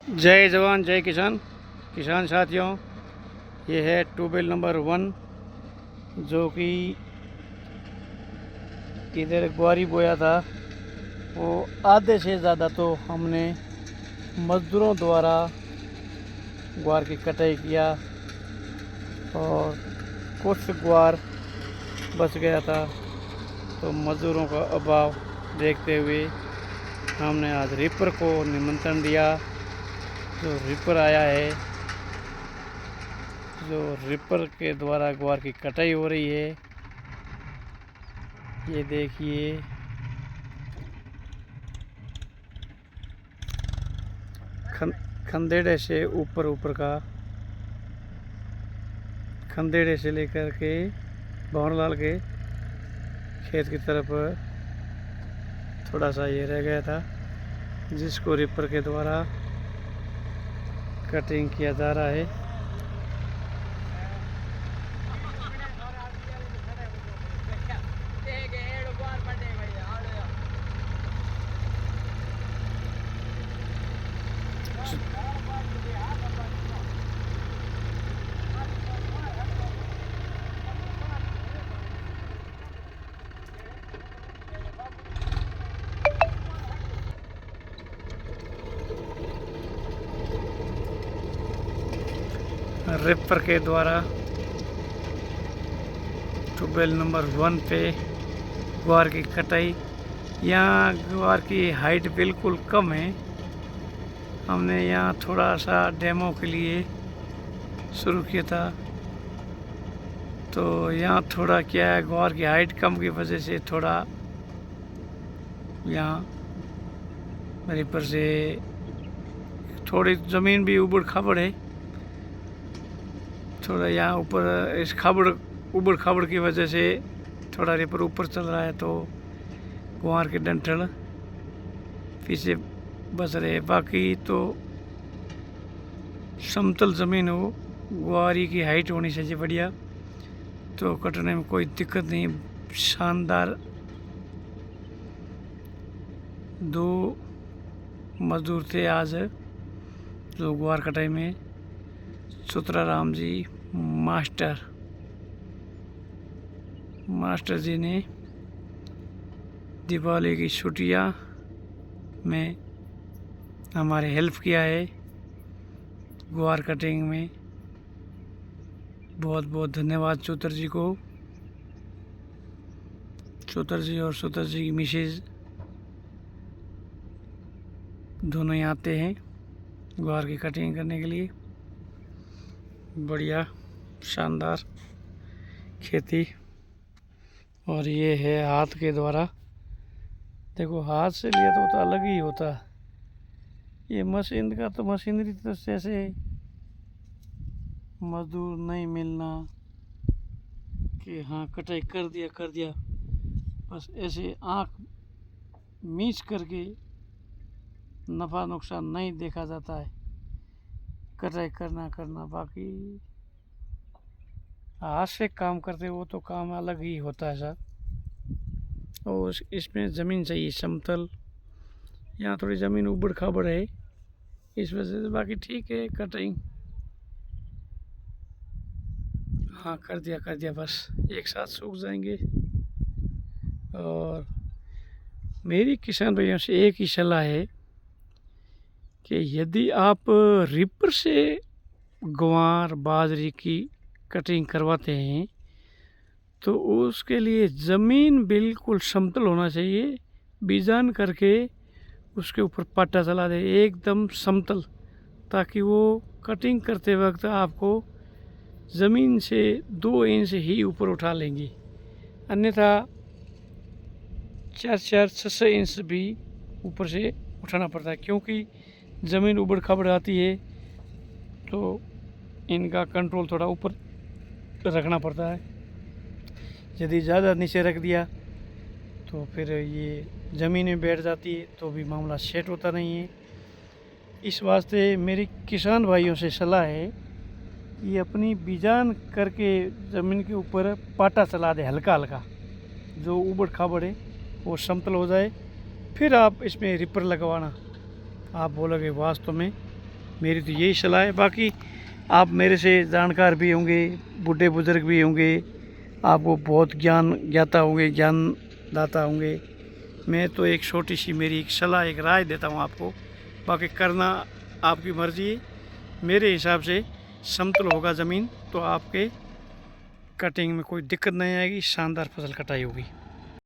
जय जवान जय किसान। किसान साथियों, ये है ट्यूबवेल नंबर 1 जो कि इधर ग्वारी बोया था। वो आधे से ज़्यादा तो हमने मज़दूरों द्वारा ग्वार की कटाई किया और कुछ ग्वार बच गया था। तो मज़दूरों का अभाव देखते हुए हमने आज रिपर को निमंत्रण दिया। जो रिपर आया है, जो रिपर के द्वारा ग्वार की कटाई हो रही है, ये देखिए। खंदेड़े से ऊपर का, खंदेड़े से लेकर के भंवरलाल के खेत की तरफ थोड़ा सा ये रह गया था, जिसको रिपर के द्वारा कटिंग किया जा रहा है। रिपर के द्वारा ट्यूबवेल नंबर 1 पे ग्वार की कटाई। यहाँ ग्वार की हाइट बिल्कुल कम है। हमने यहाँ थोड़ा सा डेमो के लिए शुरू किया था। तो यहाँ थोड़ा क्या है, ग्वार की हाइट कम की वजह से थोड़ा यहाँ रिपर से थोड़ी ज़मीन भी उबड़ खाबड़ है। थोड़ा यहाँ ऊपर इस उबड़ खाबड़ की वजह से थोड़ा रिपर ऊपर चल रहा है, तो ग्वार के डंठल पीछे बच रहे। बाकी तो समतल ज़मीन हो, ग्वारी की हाइट होनी चाहिए बढ़िया, तो कटने में कोई दिक्कत नहीं। शानदार 2 मजदूर थे आज जो ग्वार कटाई में। सुतराराम जी मास्टर जी ने दिवाली की छुट्टियां में हमारे हेल्प किया है ग्वार कटिंग में। बहुत बहुत धन्यवाद चौधरी जी को। चौधरी जी और चौधरी जी की मिसेज दोनों ही आते हैं ग्वार की कटिंग करने के लिए। बढ़िया शानदार खेती। और ये है हाथ के द्वारा। देखो, हाथ से लिया तो अलग ही होता। ये मशीन का तो मशीनरी तो जैसे मजदूर नहीं मिलना कि हाँ कटाई कर दिया, बस ऐसे आँख मीच करके नफ़ा नुकसान नहीं देखा जाता है। कटाई करना बाकी हाथ से काम करते वो तो काम अलग ही होता है सर। और इसमें ज़मीन चाहिए समतल। यहाँ थोड़ी ज़मीन उबड़ खाबड़ है इस वजह से, बाकी ठीक है। कटिंग हाँ कर दिया, बस एक साथ सूख जाएंगे। और मेरी किसान भाइयों से एक ही सलाह है कि यदि आप रिपर से ग्वार बाजरे की कटिंग करवाते हैं तो उसके लिए ज़मीन बिल्कुल समतल होना चाहिए। बीजान करके उसके ऊपर पाटा चला दे एकदम समतल, ताकि वो कटिंग करते वक्त आपको ज़मीन से 2 इंच ही ऊपर उठा लेंगी। अन्यथा 4-6 इंच भी ऊपर से उठाना पड़ता है, क्योंकि ज़मीन उबड़ खाबड़ आती है तो इनका कंट्रोल थोड़ा ऊपर रखना पड़ता है। यदि ज़्यादा नीचे रख दिया तो फिर ये ज़मीन में बैठ जाती है तो भी मामला सेट होता नहीं है। इस वास्ते मेरी किसान भाइयों से सलाह है कि अपनी बीजान करके ज़मीन के ऊपर पाटा चला दे हल्का हल्का, जो उबड़ खाबड़ है वो समतल हो जाए। फिर आप इसमें रिपर लगवाना। आप बोलोगे वास्तव में मेरी तो यही सलाह है। बाकी आप मेरे से जानकार भी होंगे, बूढ़े बुजुर्ग भी होंगे, आपको बहुत ज्ञान ज्ञाता होंगे, ज्ञानदाता होंगे। मैं तो एक छोटी सी मेरी एक सलाह, एक राय देता हूँ आपको। बाकी करना आपकी मर्ज़ी है। मेरे हिसाब से समतल होगा ज़मीन तो आपके कटिंग में कोई दिक्कत नहीं आएगी, शानदार फसल कटाई होगी।